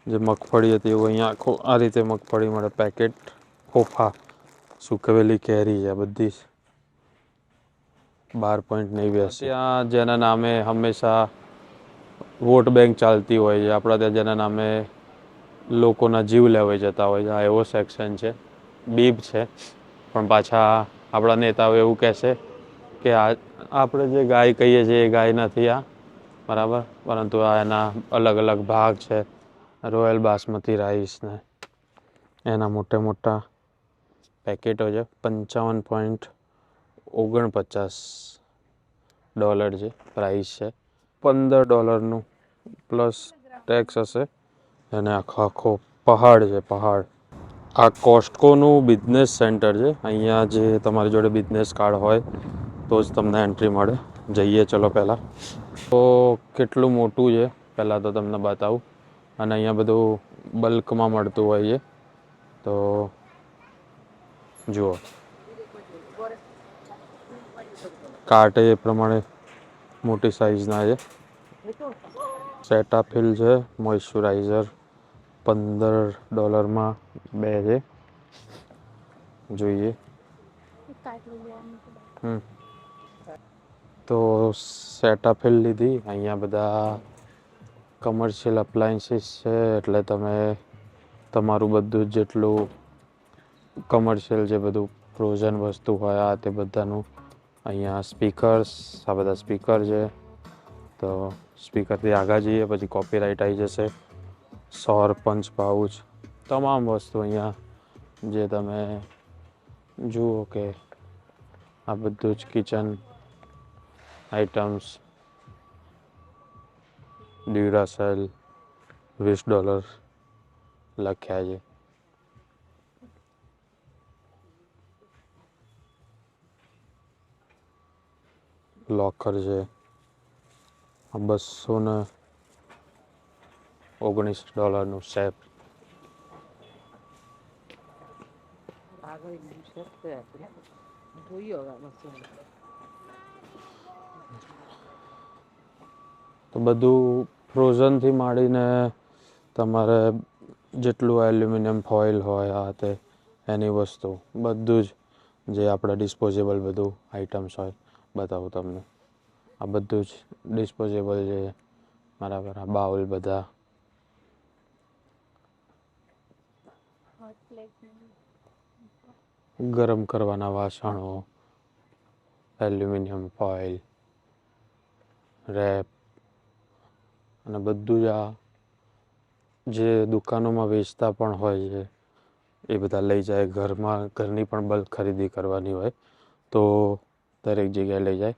જે મગફળી હતી એવું અહીંયા આખો આ રીતે મગફળી મળે પેકેટ ખોફા સુકવેલી કેરી છે બધી 12.89 ત્યાં જેના નામે હંમેશા વોટ બેંક ચાલતી હોય છે આપણા ત્યાં જેના નામે લોકોના જીવ લેવાઈ જતા હોય છે આ એવો સેક્શન છે બીબ છે પણ પાછા આપણા નેતાઓ એવું કહેશે કે આપણે જે ગાય કહીએ છીએ એ ગાય નથી આ બરાબર પરંતુ આ એના અલગ અલગ ભાગ છે રોયલ બાસમતી રાઈસ ને એના મોટા મોટા પેકેટો છે 55.49 છે પ્રાઇસ છે $15 પ્લસ ટેક્સ હશે અને આખો પહાડ છે પહાડ આ કોસ્ટકોનું બિઝનેસ સેન્ટર છે અહીંયા જે તમારી જોડે બિઝનેસ કાર્ડ હોય તો જ તમને એન્ટ્રી મળે જઈએ ચલો પહેલાં તો કેટલું મોટું છે પહેલાં તો તમને બતાવું અને અહીંયા બધું બલ્કમાં મળતું હોય છે તો જુઓ કાર્ટ એ પ્રમાણે મોટી સાઇઝના છે સેટાફિલ છે મોઇશ્ચરાઇઝર $15 2 છે જોઈએ તો સેટાફિલ લીધી અહીંયા બધા કમર્શિયલ અપ્લાયન્સીસ છે એટલે તમે તમારું બધું જેટલું કમર્શિયલ જે બધું ફ્રોઝન વસ્તુ હોય આ તે બધાનું અહીંયા સ્પીકર્સ આ બધા સ્પીકર છે તો સ્પીકરથી આગળ જઈએ પછી કોપીરાઇટ આવી જશે સૌર પંચ પાઉચ તમામ વસ્તુ અહીંયા જે તમે જુઓ કે આ બધું જ કિચન આઇટમ્સ ડ્યુરાસેલ $20 લખ્યા છે લોકર છે $219 સેપ તો બધું ફ્રોઝનથી માંડીને તમારે જેટલું એલ્યુમિનિયમ ફોઇલ હોય આ તે એની વસ્તુ બધું જ જે આપણે ડિસ્પોઝેબલ બધું આઇટમ્સ હોય બતાવું તમને આ બધું જ ડિસ્પોઝેબલ છે બરાબર આ બાઉલ બધા ગરમ કરવાના વાસણો એલ્યુમિનિયમ ફોઇલ રેપ અને બધું જ આ જે દુકાનોમાં વેચતા પણ હોય છે એ બધા લઈ જાય ઘરની પણ બલ્ક ખરીદી કરવાની હોય તો દરેક જગ્યાએ લઈ જાય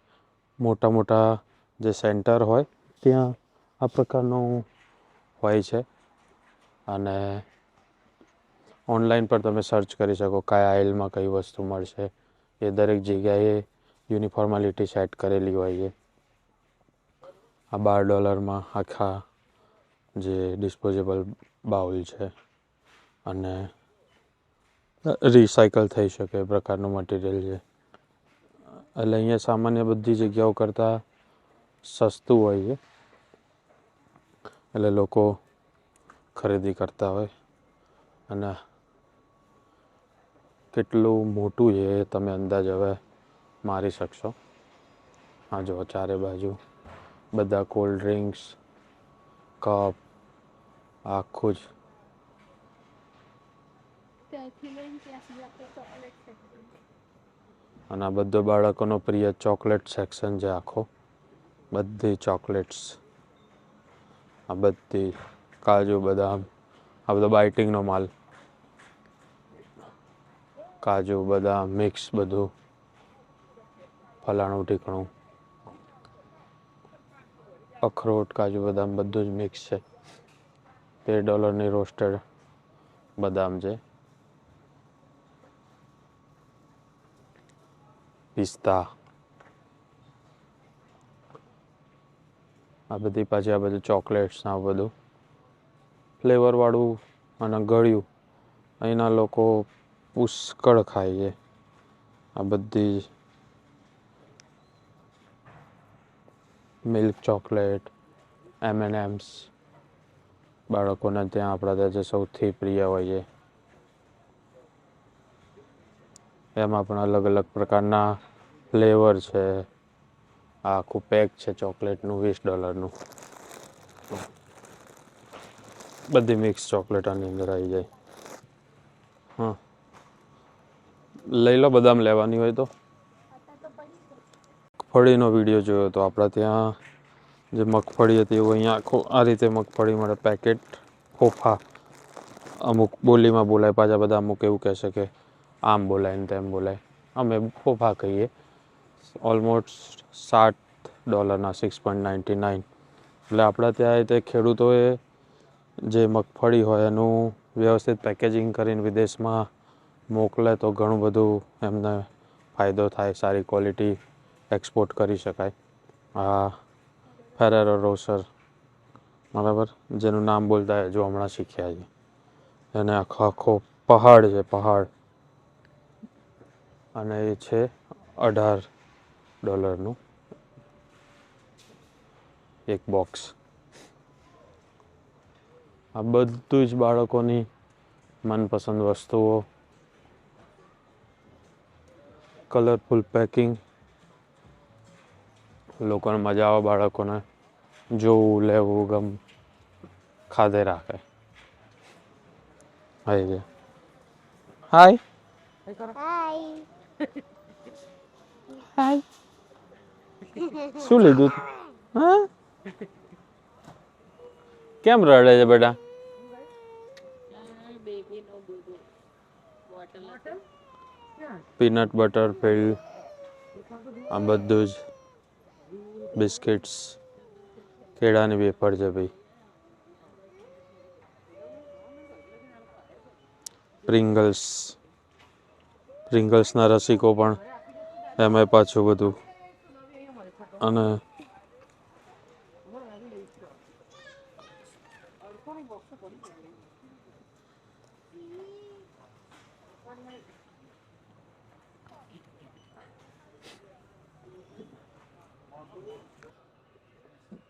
મોટા મોટા જે સેન્ટર હોય ત્યાં આ પ્રકારનું હોય છે અને ઓનલાઈન પર તમે સર્ચ કરી શકો કયા આઇલમાં કઈ વસ્તુ મળશે એ દરેક જગ્યાએ યુનિફોર્માલિટી સેટ કરેલી હોય છે આ $12 આખા જે ડિસ્પોઝેબલ બાઉલ છે અને રિસાયકલ થઈ શકે એ પ્રકારનું મટીરિયલ છે એટલે અહીંયા સામાન્ય બધી જગ્યાઓ કરતાં સસ્તું હોય છે એટલે લોકો ખરીદી કરતા હોય અને કેટલું મોટું છે એ તમે અંદાજ હવે મારી શકશો આ જો ચારે બાજુ બધા કોલ્ડ ડ્રિંક્સ કપ આખું જ અને આ બધો બાળકોનો પ્રિય ચોકલેટ સેક્શન છે આખો બધી ચોકલેટ્સ આ બધી કાજુ બદામ આ બધો બાઇટિંગનો માલ કાજુ બદામ મિક્સ બધું ફલાણું ઢીકણું અખરોટ કાજુ બદામ બધું જ મિક્સ છે $13 રોસ્ટેડ બદામ છે પિસ્તા આ બધી પાછી આ બધું ચોકલેટ્સ આ બધું ફ્લેવરવાળું અને ગળ્યું અહીંના લોકો પુષ્કળ ખાય છે આ બધી મિલ્ક ચોકલેટ M&M's બાળકોને ત્યાં આપણા ત્યાં જે સૌથી પ્રિય હોય છે એમાં પણ અલગ અલગ પ્રકારના ફ્લેવર છે. આ આખું પેક છે ચોકલેટનું $20. બધી મિક્સ ચોકલેટ આની અંદર આવી જાય. હા, લઈ લો બદામ લેવાની હોય તો. મગફળીનો વિડીયો જોયો તો આપણા ત્યાં જે મગફળી હતી એવું અહીંયા આખું આ રીતે મગફળી મળે પેકેટ ફોફા. અમુક બોલીમાં બોલાય પાછા બધા અમુક એવું કહેશે કે આમ બોલાય ને તેમ બોલાય. અમે ફોફા કહીએ. ઓલમોસ્ટ $60 $6.99. એટલે આપણા ત્યાં તે ખેડૂતોએ જે મગફળી હોય એનું વ્યવસ્થિત પેકેજિંગ કરીને વિદેશમાં મોકલે તો ઘણું બધું એમને ફાયદો થાય, સારી ક્વોલિટી એક્સપોર્ટ કરી શકાય. આ ફેરેરો રોસર બરાબર, જેનું નામ બોલતા જો હમણાં શીખ્યા છે. એને આખો આખો પહાડ છે પહાડ. અને એ છે $18 એક બોક્સ. આ બધું જ બાળકોની મનપસંદ વસ્તુઓ. Colourful packing. લોકોને મજા આવે, બાળકોને જોવું, લેવું, ગમ ખાધે રાખે. હાય હાય હાય. શું લીધું? હા, કેમ રડે છે બેટા? પીનટ બટર ફિલ્ડ, આ બધું જ બિસ્કિટ્સ, કેળાની વેફર છે ભાઈ. પ્રિંગલ્સ, પ્રિંગલ્સના રસિકો પણ એમાંય પાછું બધું. અને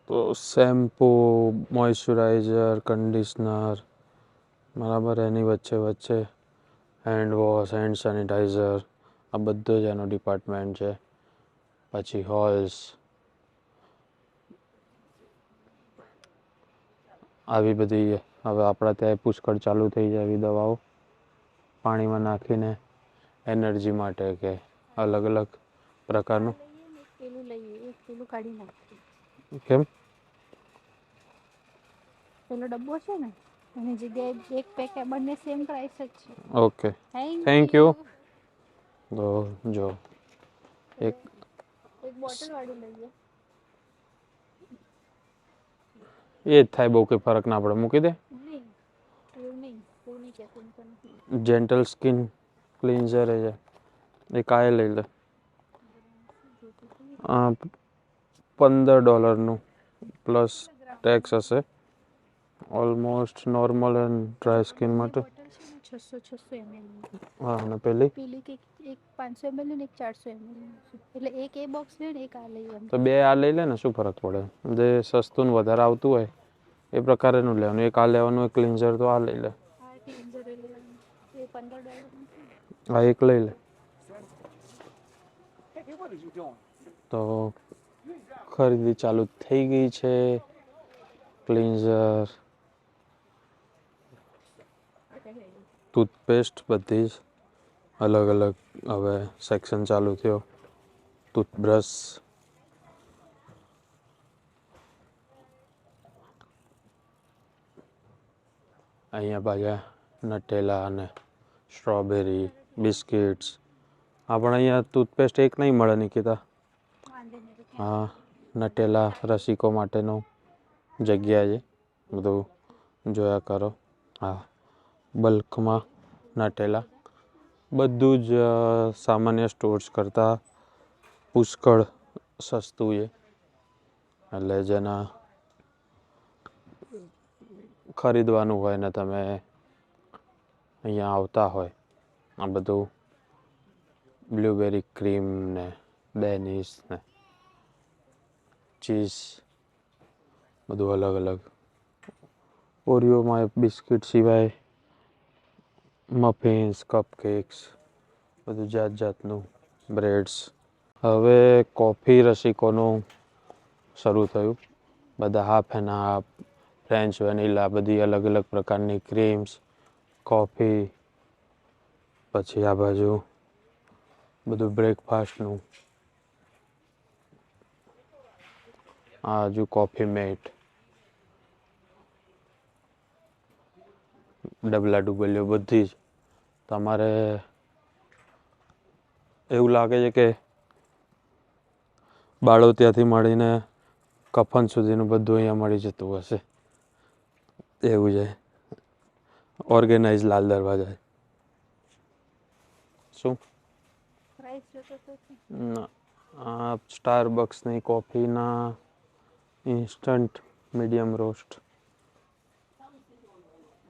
તો શેમ્પૂ, મોઇશ્ચરાઇઝર, કન્ડિશનર બરાબર, એની વચ્ચે વચ્ચે હેન્ડ વોશ, હેન્ડ સેનિટાઈઝર, આ બધો જ એનો ડિપાર્ટમેન્ટ છે. પછી હોલ્સ, આવી બધી હવે આપણા ત્યાં પુષ્કળ ચાલુ થઈ જાય એવી દવાઓ પાણીમાં નાખીને એનર્જી માટે કે અલગ અલગ પ્રકારનું. પેલું લઈએ, એક પેલું કાઢી નાખીએ. કેમ? પેલો ડબ્બો છે ને એની જગ્યાએ એક પેકેટ, બંને સેમ પ્રાઇસ જ છે. Okay, thank you. તો જો એક બોટલ વાળી લઈએ. એ જ થાય, બહુ કંઈ ફરક ના પડે, મૂકી દે. નહીં, એવું નહીં કહેતું તને. જેન્ટલ સ્કિન ક્લિન્ઝર છે એ કાંઈ લઈ લે. $15 પ્લસ ટેક્સ હશે. Almost normal and dry skin માટે. બોટલ છે ને 600 ml. હા, અને પેલી કે એક 500 ml ને એક 400 ml. એટલે એક એ બોક્સ લે ને એક આ લઈએ એમ. તો બે આ લઈ લે ને, શું ફરક પડે? જે સસ્તું ને વધારે આવતું હોય એ પ્રકારેનું લેવાનું. એક આ લેવાનું, એક ક્લિન્ઝર તો આ લઈ લે. આ ક્લિન્ઝર એ $15. આ એક લઈ લે. તો ખરીદી ચાલુ થઈ ગઈ છે. ક્લિન્ઝર, ટૂથપેસ્ટ બધી જ અલગ અલગ હવે સેક્શન ચાલુ થયો. ટૂથબ્રશ, અહીંયા પાછા નટેલા અને સ્ટ્રોબેરી બિસ્કિટ્સ. આપણે અહીંયા ટૂથપેસ્ટ એક નહીં મળે નિકિતા. હા, નટેલા રસિકો માટેનું જગ્યા છે, બધું જોયા કરો. હા, બલ્કમાં નટેલા બધું જ સામાન્ય સ્ટોર્સ કરતાં પુષ્કળ સસ્તું છે. એટલે જેના ખરીદવાનું હોય ને તમે અહીંયા આવતા હોય, આ બધું બ્લુબેરી ક્રીમ ને ડેનિશ ને ચીઝ બધું અલગ અલગ ઓરિયોમાં બિસ્કિટ સિવાય મફિન્સ, કપકેક્સ, બધું જાત જાતનું, બ્રેડ્સ. હવે કોફી રસિકોનું શરૂ થયું. બધા half and half, French vanilla, બધી અલગ અલગ પ્રકારની ક્રીમ્સ, કોફી. પછી આ બાજુ બધું બ્રેકફાસ્ટનું, આ હજુ કોફી મેટ, ડબલા ડુબલીઓ બધી જ. તમારે એવું લાગે છે કે બાળોતિયાથી મળીને કફન સુધીનું બધું અહીંયા મળી જતું હશે એવું છે. ઓર્ગેનાઇઝ લાલ દરવાજા. શું પ્રાઇસ જોતો તો ના, આ સ્ટારબક્સની કોફીના ઇન્સ્ટન્ટ મીડિયમ રોસ્ટ,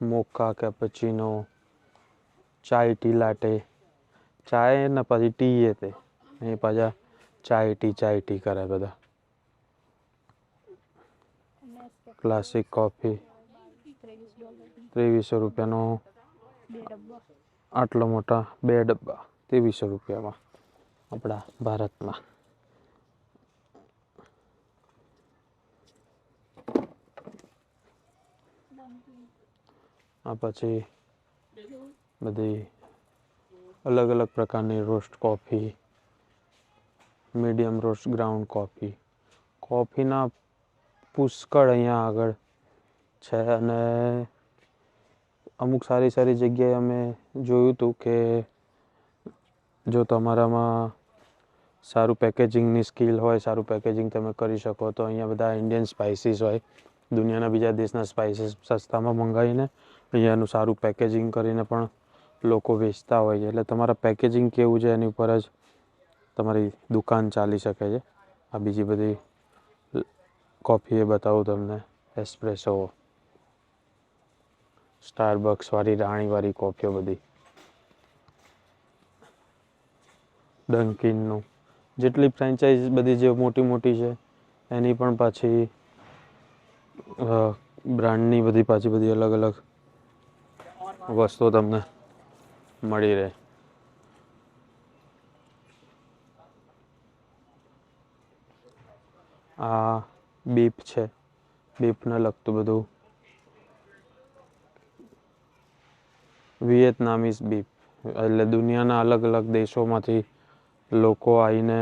મોકા કેપેચિનો, ચાય ટી લાટે. ચાય ને પછી ટી એ તે એ પાછા ચાય ટી કરે બધા. ક્લાસિક કોફી $23 બે ડબ્બા. આટલા મોટા 2 ડબ્બા $23 આપણા ભારતમાં. આ પછી બધી અલગ અલગ પ્રકારની roast coffee, medium roast ground coffee. કોફીના પુષ્કળ અહીંયા આગળ છે. અને અમુક સારી સારી જગ્યાએ અમે જોયું હતું કે જો તમારામાં સારું પેકેજિંગની સ્કિલ હોય, સારું પેકેજિંગ તમે કરી શકો, તો અહીંયા બધા ઇન્ડિયન સ્પાઇસીસ હોય. દુનિયાના બીજા દેશના સ્પાઇસીસ સસ્તામાં મંગાવીને અહીંયાનું સારું પેકેજિંગ કરીને પણ લોકો વેચતા હોય છે. એટલે તમારા પેકેજિંગ કેવું છે એની ઉપર જ તમારી દુકાન ચાલી શકે છે. આ બીજી બધી કોફી એ બતાવું તમને. એસ્પ્રેસો, સ્ટારબક્સવાળી રાણીવાળી કોફીઓ બધી, ડંકિનનું. જેટલી ફ્રેન્ચાઇઝ બધી જે મોટી મોટી છે એની પણ પાછી બ્રાન્ડની બધી પાછી બધી અલગ અલગ વસ્તુઓ તમને મળી રહે. આ બીફ છે, બીફને લગતું બધું. વિયેતનામીઝ બીફ, એટલે દુનિયાના અલગ અલગ દેશોમાંથી લોકો આવીને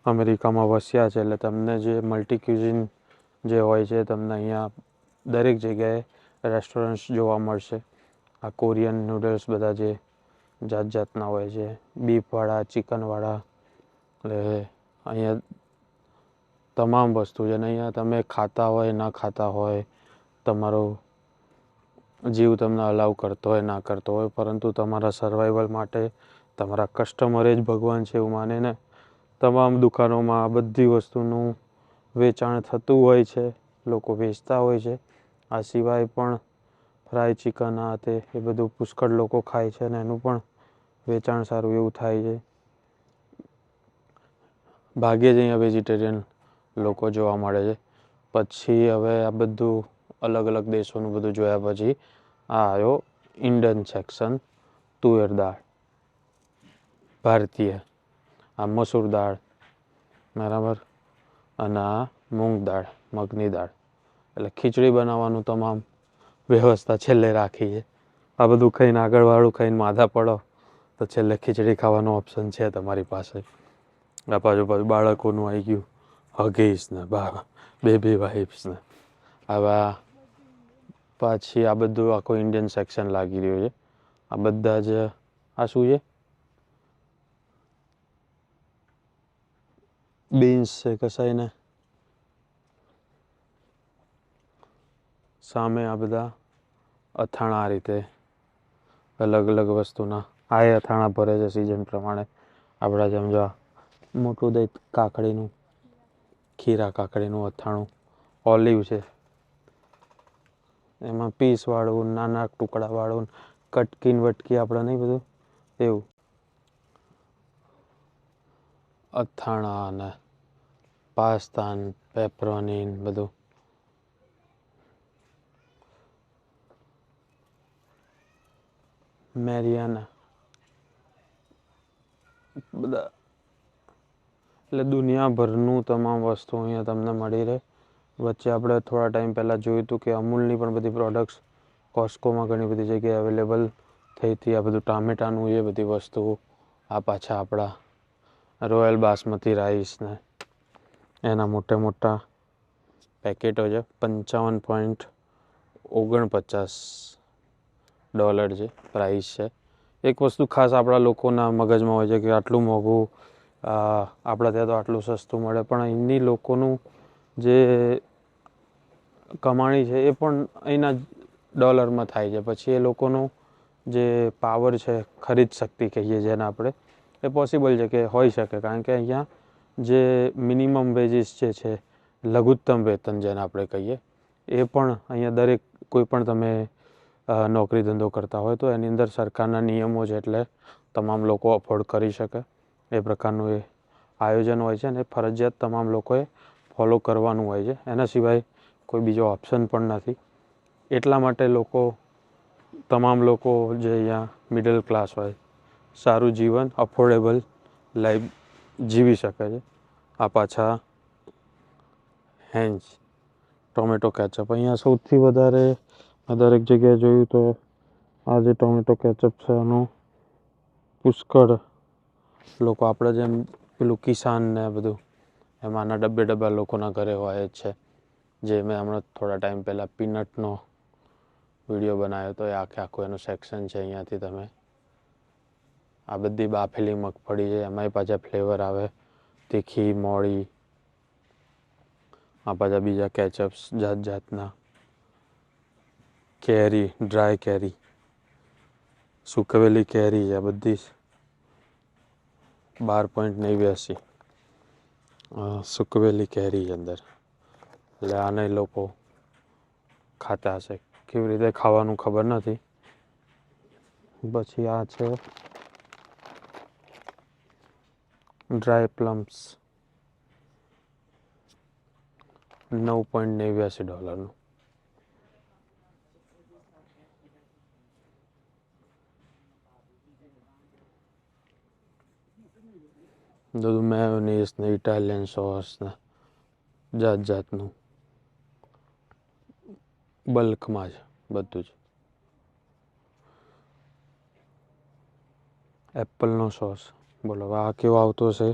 અમેરિકામાં વસ્યા છે. એટલે તમને જે મલ્ટી ક્યુઝિન જે હોય છે તમને અહીંયા દરેક જગ્યાએ રેસ્ટોરન્ટ્સ જોવા મળશે. આ કોરિયન નૂડલ્સ બધા જે જાત જાતના હોય છે, બીફવાળા, ચિકનવાળા. એટલે અહીંયા તમામ વસ્તુ છે. અને અહીંયા તમે ખાતા હોય ના ખાતા હોય, તમારો જીવ તમને અલાઉ કરતો હોય ના કરતો હોય, પરંતુ તમારા સર્વાઈવલ માટે તમારા કસ્ટમરે જ ભગવાન છે એવું માનીને તમામ દુકાનોમાં આ બધી વસ્તુનું વેચાણ થતું હોય છે. લોકો વેચતા હોય છે. આ સિવાય પણ ફ્રાય ચિકન, આ તે એ બધું પુષ્કળ લોકો ખાય છે અને એનું પણ વેચાણ સારું એવું થાય છે. ભાગ્યે જ અહીંયા વેજીટેરિયન લોકો જોવા મળે છે. પછી હવે આ બધું અલગ અલગ દેશોનું બધું જોયા પછી આ આવ્યો ઇન્ડિયન સેક્શન. તુવેર દાળ ભારતીય, આ મસૂર દાળ, બરાબર, અને આ મૂંગ દાળ, મગની દાળ. એટલે ખીચડી બનાવવાનું તમામ વ્યવસ્થા છેલ્લે રાખી છે. આ બધું ખાઈને આગળવાળું ખાઈને માથા પડો તો છેલ્લે ખીચડી ખાવાનો ઓપ્શન છે તમારી પાસે. આ પાછું બાળકોનું આવી ગયું હગીસ ને બેબી વાઇપ્સ ને આવા. પછી આ બધું આખું ઇન્ડિયન સેક્શન લાગી રહ્યું છે. આ બધા જ આ શું છે? બીન્સ છે કસાઈને. સામે આ બધા અથાણા આ રીતે અલગ અલગ વસ્તુના આ અથાણા ભરે છે સિઝન પ્રમાણે. આપણા જેમ જો મોટું દહીં કાકડીનું, ખીરા કાકડીનું અથાણું, ઓલિવ છે એમાં પીસવાળું, નાના ટુકડાવાળું, કટકીન વટકી આપણે નહીં બધું એવું. અથાણા ને પાસ્તા, પેપરોની બધું. મેરિયાના બધા, એટલે દુનિયાભરનું તમામ વસ્તુ અહીંયા તમને મળી રહે. વચ્ચે આપણે થોડા ટાઈમ પહેલાં જોયું હતું કે અમૂલની પણ બધી પ્રોડક્ટ્સ કોસ્કોમાં ઘણી બધી જગ્યાએ અવેલેબલ થઈ હતી. આ બધું ટામેટાનું એ બધી વસ્તુઓ, આ પાછા આપણા રોયલ બાસમતી રાઈસ ને એના મોટા મોટા પેકેટો છે. $55.49 છે પ્રાઇસ છે. એક વસ્તુ ખાસ આપણા લોકોના મગજમાં હોય છે કે આટલું મોંઘું, આપણા ત્યાં તો આટલું સસ્તું મળે, પણ અહીંની લોકોનું જે કમાણી છે એ પણ અહીંના ડોલરમાં થાય છે. પછી એ લોકોનું જે પાવર છે, ખરીદ શક્તિ કહીએ જેને આપણે, એ પોસિબલ છે કે હોઈ શકે, કારણ કે અહીંયા જે મિનિમમ વેજીસ જે છે, લઘુત્તમ વેતન જેને આપણે કહીએ, એ પણ અહીંયા દરેક કોઈ પણ તમે નોકરી ધંધો કરતા હોય તો એની અંદર સરકારના નિયમો છે, એટલે તમામ લોકો અફોર્ડ કરી શકે એ પ્રકારનું એ આયોજન હોય છે. અને ફરજિયાત તમામ લોકોએ ફોલો કરવાનું હોય છે. એના સિવાય કોઈ બીજો ઓપ્શન પણ નથી. એટલા માટે તમામ લોકો જે અહીંયા મિડલ ક્લાસ હોય, સારું જીવન, અફોર્ડેબલ લાઈફ જીવી શકે છે. આ પાછા હેન્જ ટોમેટો કેચઅપ અહીંયા સૌથી વધારે દરેક જગ્યાએ જોયું તો આ જે ટોમેટો કેચઅપ છે એનું પુષ્કળ લોકો, આપણે જેમ પેલું કિસાન ને બધું એમાંના ડબ્બા લોકોના ઘરે હોય જ છે. જે મેં હમણાં થોડા ટાઈમ પહેલાં પીનટનો વિડીયો બનાવ્યો હતો, એ આખું એનું સેક્શન છે. અહીંયાથી તમે આ બધી બાફેલી મગફળી છે, એમાંય પાછા ફ્લેવર આવે, તીખી, મોળી. આ પાછા બીજા કેચઅપ્સ જાત જાતના, કેરી, ડ્રાય કેરી, સુકવેલી કેરી છે બધી, 12.89 સુકવેલી કેરી અંદર. એટલે આને લોકો ખાતા હશે, કેવી રીતે ખાવાનું ખબર નથી. પછી આ છે ડ્રાય પ્લમ્સ, $9.89. બધું મેયોનીઝ ને ઇટાલિયન સોસ ને જાત જાતનું બલ્કમાં જ બધું જ. એપલનો સોસ, બોલો આ કેવો આવતો હશે?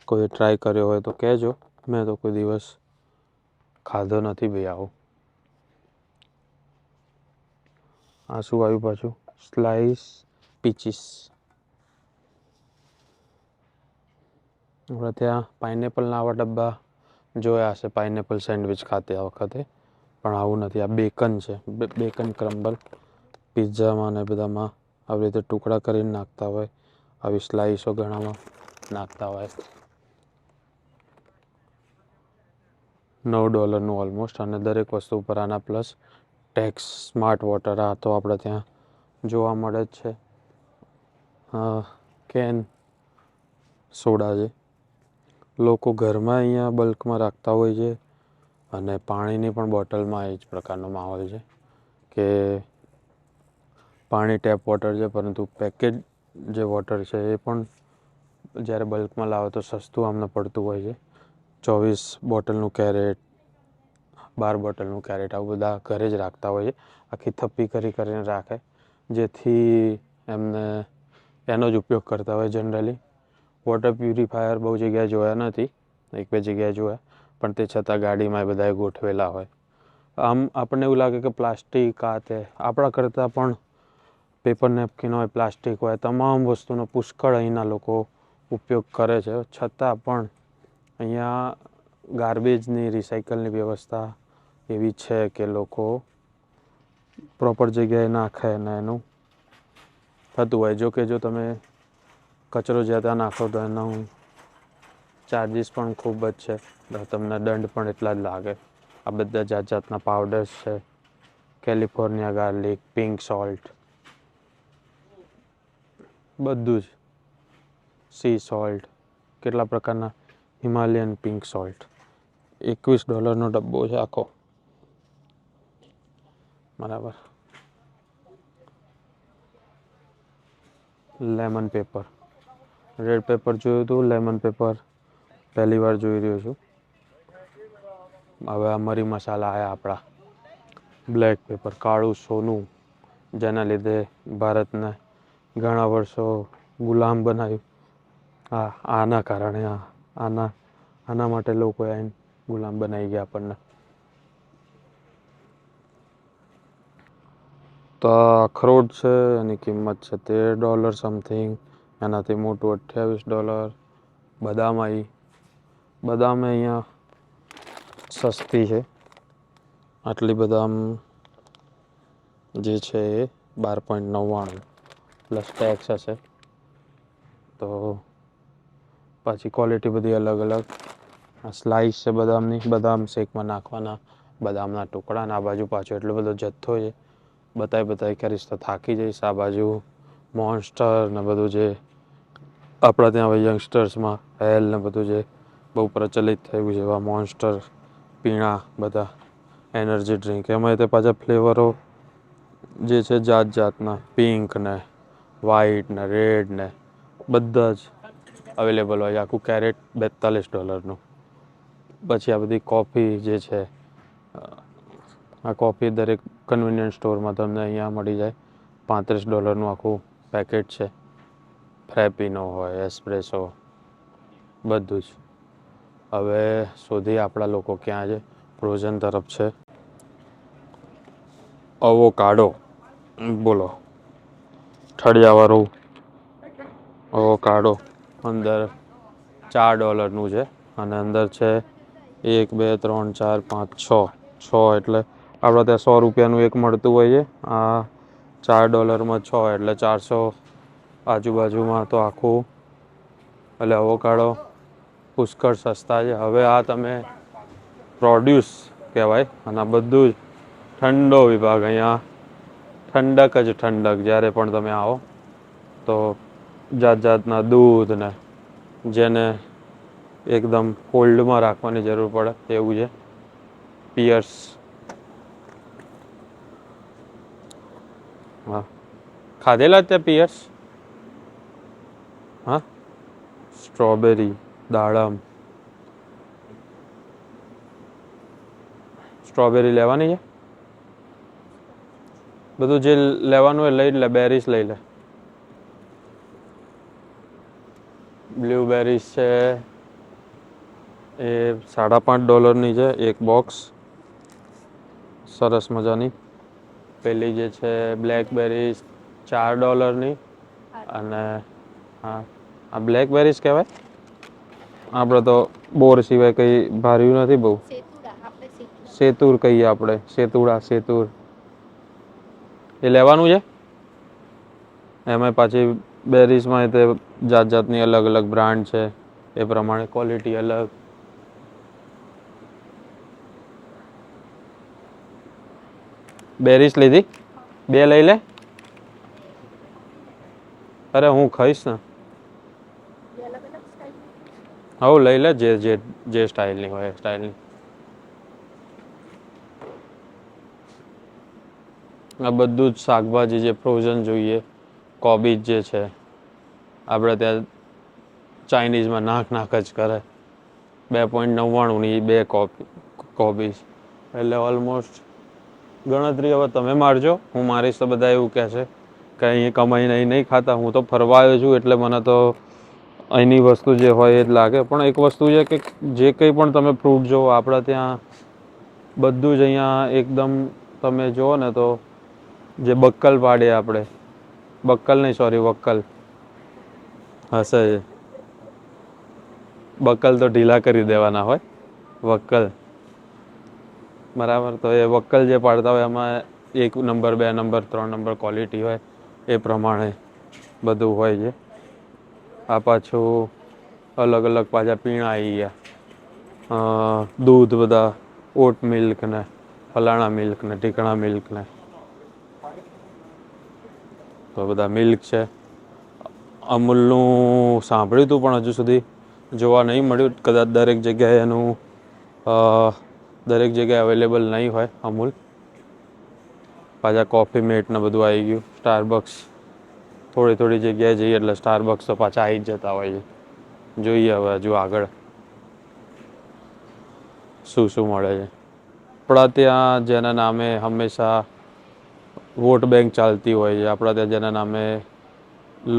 કોઈ ટ્રાય કર્યો હોય તો કહેજો. મેં તો કોઈ દિવસ ખાધો નથી ભાઈ આવો. આ શું આવ્યું પાછું? Slice peaches. આપણે ત્યાં પાઇનેપલના આવા ડબ્બા જોયા હશે, પાઇનેપલ સેન્ડવિચ ખાતે આ વખતે, પણ આવું નથી. આ બેકન છે, બેકન ક્રમ્બલ. પિઝામાં ને બધામાં આવી રીતે ટુકડા કરીને નાખતા હોય, આવી સ્લાઈસો ઘણામાં નાખતા હોય. $9 ઓલમોસ્ટ. અને દરેક વસ્તુ ઉપર આના પ્લસ ટેક્સ. સ્માર્ટ વોટર, આ તો આપણે ત્યાં જોવા મળે જ છે. કેન સોડા છે, લોકો ઘરમાં અહીંયા બલ્કમાં રાખતા હોય છે. અને પાણીની પણ બોટલમાં એ જ પ્રકારનો માહોલ છે કે પાણી ટેપ વોટર છે, પરંતુ પેકેજ જે વોટર છે એ પણ જ્યારે બલ્કમાં લાવો તો સસ્તું આમને પડતું હોય છે. 24 બોટલનું કેરેટ, 12 બોટલનું કેરેટ, આવું બધા ઘરે જ રાખતા હોય છે. આખી થપ્પી કરીને રાખે, જેથી એમને એનો જ ઉપયોગ કરતા હોય જનરલી. વોટર પ્યુરિફાયર બહુ જગ્યાએ જોયા નથી, 1-2 જગ્યાએ જોયા, પણ તે છતાં ગાડીમાં એ બધાએ ગોઠવેલા હોય. આમ આપણને એવું લાગે કે પ્લાસ્ટિક આ તે, આપણા કરતાં પણ પેપર નેપકિન હોય, પ્લાસ્ટિક હોય, તમામ વસ્તુનો પુષ્કળ અહીંના લોકો ઉપયોગ કરે છે. છતાં પણ અહીંયા ગાર્બેજની, રિસાયકલની વ્યવસ્થા એવી છે કે લોકો પ્રોપર જગ્યાએ નાખે અને એનું થતું હોય. જો કે જો તમે કચરો જ્યાં ત્યાં નાખો તો એનું ચાર્જિસ પણ ખૂબ જ છે, તમને દંડ પણ એટલા જ લાગે. આ બધા જાત જાતના પાવડર્સ છે, કેલિફોર્નિયા ગાર્લિક, પિંક સોલ્ટ, બધું જ, સી સોલ્ટ, કેટલા પ્રકારના, હિમાલયન પિંક સોલ્ટ. $21 ડબ્બો છે આખો, બરાબર. લેમન પેપર, રેડ પેપર જોયું હતું, લેમન પેપર પહેલી વાર જોઈ રહ્યો છું. હવે આ મરી મસાલા આવ્યા આપણા, બ્લેક પેપર, કાળું સોનું, જેના લીધે ભારતને ઘણા વર્ષો ગુલામ બનાવ્યું. આના કારણે આના માટે લોકો આઈને ગુલામ બનાવી ગયા આપણને. તો અખરોટ છે, એની કિંમત છે $13 સમથિંગ, એનાથી મોટું $28. બદામ અહીંયા સસ્તી છે, આટલી બદામ જે છે એ 12.99 પ્લસ ટેક્સ હશે. તો પાછી ક્વોલિટી બધી અલગ અલગ. આ સ્લાઇસ છે બદામની, બદામ શેકમાં નાખવાના, બદામના ટુકડા. આ બાજુ પાછો એટલો બધો જથ્થો છે, બતાવી કરીશ તો થાકી જઈશ. આ બાજુ મોન્સ્ટર ને બધું જે આપણા ત્યાં હવે યંગસ્ટર્સમાં હેલ ને બધું જે બહુ પ્રચલિત થયું છે, એવા મોન્સ્ટર પીણા, બધા એનર્જી ડ્રિંક. એમાં તે પાછા ફ્લેવરો જે છે જાત જાતના, પિંક ને વ્હાઈટ ને રેડ ને બધા જ અવેલેબલ હોય. આખું કેરેટ $42. પછી આ બધી કોફી જે છે, આ કોફી દરેક કન્વિનિયન્સ સ્ટોરમાં તમને અહીંયા મળી જાય. $35 આખું પેકેટ છે. ફ્રેપીનો હોય, એસ્પ્રેસો, બધું જ. હવે શોધી આપણા લોકો ક્યાં છે. ફ્રોઝન તરફ છે. અવોકાડો, બોલો, ઠળિયાવાળું અવોકાડો અંદર $4 છે, અને અંદર છે 1 2 3 4 5 6 એટલે આપણે ત્યાં ₹100 એક મળતું હોય છે. આ $4 6 એટલે 400 આજુબાજુમાં. તો આખું એટલે અવોકાડો પુષ્કળ સસ્તા છે. હવે આ તમે પ્રોડ્યુસ કહેવાય, અને આ બધું જ ઠંડો વિભાગ. અહીંયા ઠંડક જ ઠંડક. જ્યારે પણ તમે આવો તો જાત જાતના દૂધ ને, જેને એકદમ કોલ્ડમાં રાખવાની જરૂર પડે એવું છે. પિયર્સ, હા, ખાધેલા ત્યાં પિયર્સ? હા, સ્ટ્રોબેરી, દાડમ. સ્ટ્રોબેરી લેવાની છે? બધું જે લેવાનું હોય લઈ લે. બેરીસ લઈ લે. બ્લ્યુબેરીસ છે એ $5.5 છે એક બોક્સ, સરસ મજાની. પેલી જે છે બ્લેકબેરીઝ $4. અને હા, આ બ્લેકબેરીઝ કહેવાય. આપણે તો બોર સિવાય કંઈ ભાર્યું નથી બહુ. સેતુર કહીએ આપણે, સેતુર. એ લેવાનું છે. એમાં પાછી બેરીઝમાં તે જાત જાતની અલગ અલગ બ્રાન્ડ છે, એ પ્રમાણે ક્વોલિટી અલગ. બેરીસ લીધી? 2 લઈ લે. અરે હું ખાઈશ ને. હવે લઈ લે, જે સ્ટાઇલની હોય એ સ્ટાઇલની. આ બધું જ શાકભાજી જે ફ્રોઝન જોઈએ. કોબીજ જે છે, આપણે ત્યાં ચાઇનીઝમાં નાક જ કરે. 2.99 2 કોબીજ એટલે ઓલમોસ્ટ ગણતરી હવે તમે મારજો. હું મારીશ તો બધા એવું કહે છે કે અહીં કમાઈને અહીં નહીં ખાતા. હું તો ફરવા આવ્યો છું એટલે મને તો અહીંની વસ્તુ જે હોય એ જ લાગે. પણ એક વસ્તુ છે કે જે કંઈ પણ તમે ફ્રૂટ જુઓ આપણા ત્યાં બધું જ અહીંયા એકદમ તમે જુઓ ને તો જે બક્કલ પાડે આપણે, બક્કલ નહીં સોરી વક્કલ હશે, બક્કલ તો ઢીલા કરી દેવાના હોય, વક્કલ બરાબર. તો એ વક્કલ જે પાડતા હોય એમાં 1 નંબર 2 નંબર 3 નંબર ક્વોલિટી હોય એ પ્રમાણે બધું હોય છે. આ પાછું અલગ અલગ પાછા પીણા આવી ગયા. દૂધ બધા ઓટ મિલ્ક ને ફલાણા મિલ્ક ને ઢીકણા મિલ્ક ને, તો બધા મિલ્ક છે. અમૂલનું સાંભળ્યું હતું પણ હજુ સુધી જોવા નહીં મળ્યું. કદાચ દરેક જગ્યાએ એનું દરેક જગ્યાએ અવેલેબલ નહીં હોય અમૂલ. પાછા કોફી મેટ ને બધું આવી ગયું. સ્ટારબક્સ થોડી થોડી જગ્યાએ જઈએ એટલે સ્ટારબક્સ તો પાછા આવી જ જતા હોય છે. જોઈએ હવે હજુ આગળ શું શું મળે છે. આપણા ત્યાં જેના નામે હંમેશા વોટ બેંક ચાલતી હોય છે, આપણા ત્યાં જેના નામે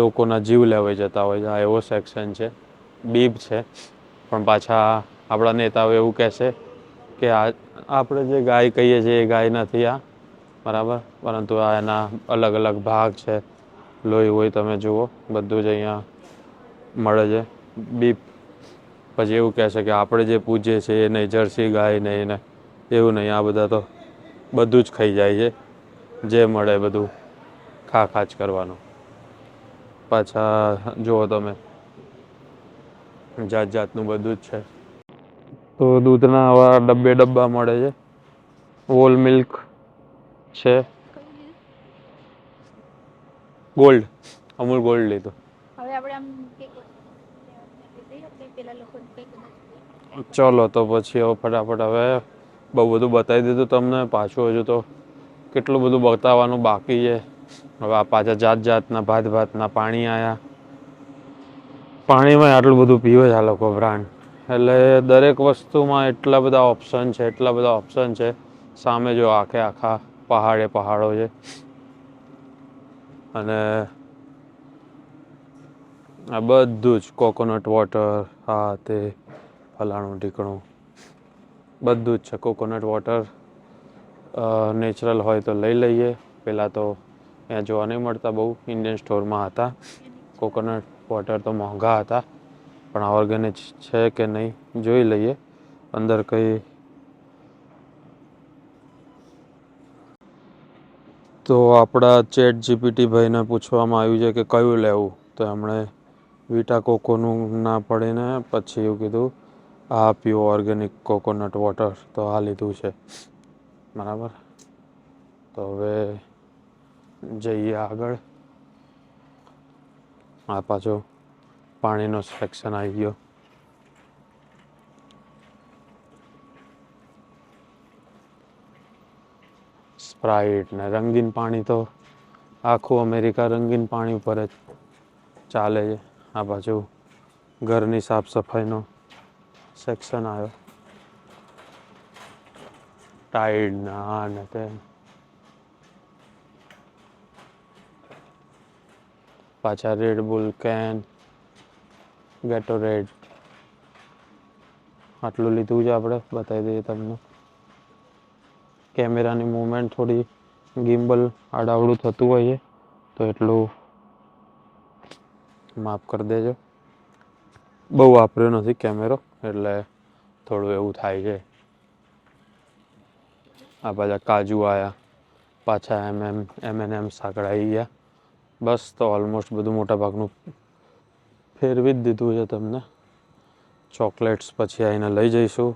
લોકોના જીવ લેવાઈ જતા હોય છે, આ એવો સેક્શન છે. બીબ છે, પણ પાછા આપણા નેતાઓ એવું કહેશે કે આપણે જે ગાય કહીએ છીએ એ ગાય નથી આ, બરાબર, પરંતુ આ એના અલગ અલગ ભાગ છે. લોહી હોય તમે જુઓ, બધું જ અહીંયા મળે છે. બીફ પછી એવું કહેશે કે આપણે જે પૂજીએ છીએ એ નહીં, જર્સી ગાય નહીં ને એવું નહીં, આ બધા તો બધું જ ખાઈ જાય છે. જે મળે બધું ખા જ કરવાનું. પાછા જુઓ તમે જાત જાતનું બધું જ છે. તો દૂધના આવા ડબ્બા મળે છે. હોલ મિલ્ક છે. કયું લીધું? ગોલ્ડ, અમૂલ ગોલ્ડ લીધું. હવે આપણે આમ કેક લેવાની હતી આપણે પેલા લોકોને કઈ કદાચ ચલો તો પછી હવે ફટાફટ હવે બહુ બધું બતાવી દીધું તમને. પાછું હજુ તો કેટલું બધું બતાવવાનું બાકી છે. હવે આ પાછા જાત જાતના ભાતના પાણી આવ્યા. પાણીમાં આટલું બધું પીવે છે આ લોકો બ્રાન્ડ. એટલે દરેક વસ્તુમાં એટલા બધા ઓપ્શન છે. સામે જો આખા પહાડો છે. અને આ બધું જ કોકોનટ વોટર, આ તે ફલાણું ઢીકણું બધું જ છે. કોકોનટ વોટર નેચરલ હોય તો લઈ લઈએ. પહેલાં તો અહીંયા જોવા નહીં મળતા, બહુ ઇન્ડિયન સ્ટોરમાં હતા. કોકોનટ વોટર તો મોંઘા હતા, પણ આ ઓર્ગેનિક છે કે નહીં જોઈ લઈએ. અંદર કંઈ તો આપણા ચેટ જીપીટી ભાઈને પૂછવામાં આવ્યું છે કે કયું લેવું, તો એમણે વિટા કોકોનું ના પડીને પછી એવું કીધું આ પ્યોર ઓર્ગેનિક કોકોનટ વોટર, તો આ લીધું છે, બરાબર. તો હવે જઈએ આગળ. આ પાછો પાણીનો સેક્શન આવી ગયો. સ્પ્રાઇટ ને રંગીન પાણી, તો આખું અમેરિકા રંગીન પાણી ઉપર જ ચાલે છે. આ બાજુ ઘરની સાફ સફાઈનો સેક્શન આવ્યો. ટાઈડ ને આ ને તે. પાછા રેડ બુલ કેન, ગેટોરેડ, આટલું લીધું છે આપણે. બતાવી દઈએ તમને. કેમેરાની મૂવમેન્ટ થોડી ગિમ્બલ આડાવડું થતું હોય છે, તો એટલું માફ કરી દેજો. બહુ વાપર્યો નથી કેમેરો, એટલે થોડું એવું થાય છે. આ પાછા કાજુ આવ્યા, પાછા M&M સાંકળ આવી ગયા. બસ, તો ઓલમોસ્ટ બધું મોટા ભાગનું ફેરવી જ દીધું છે તમને. ચોકલેટ્સ પછી આવીને લઈ જઈશું.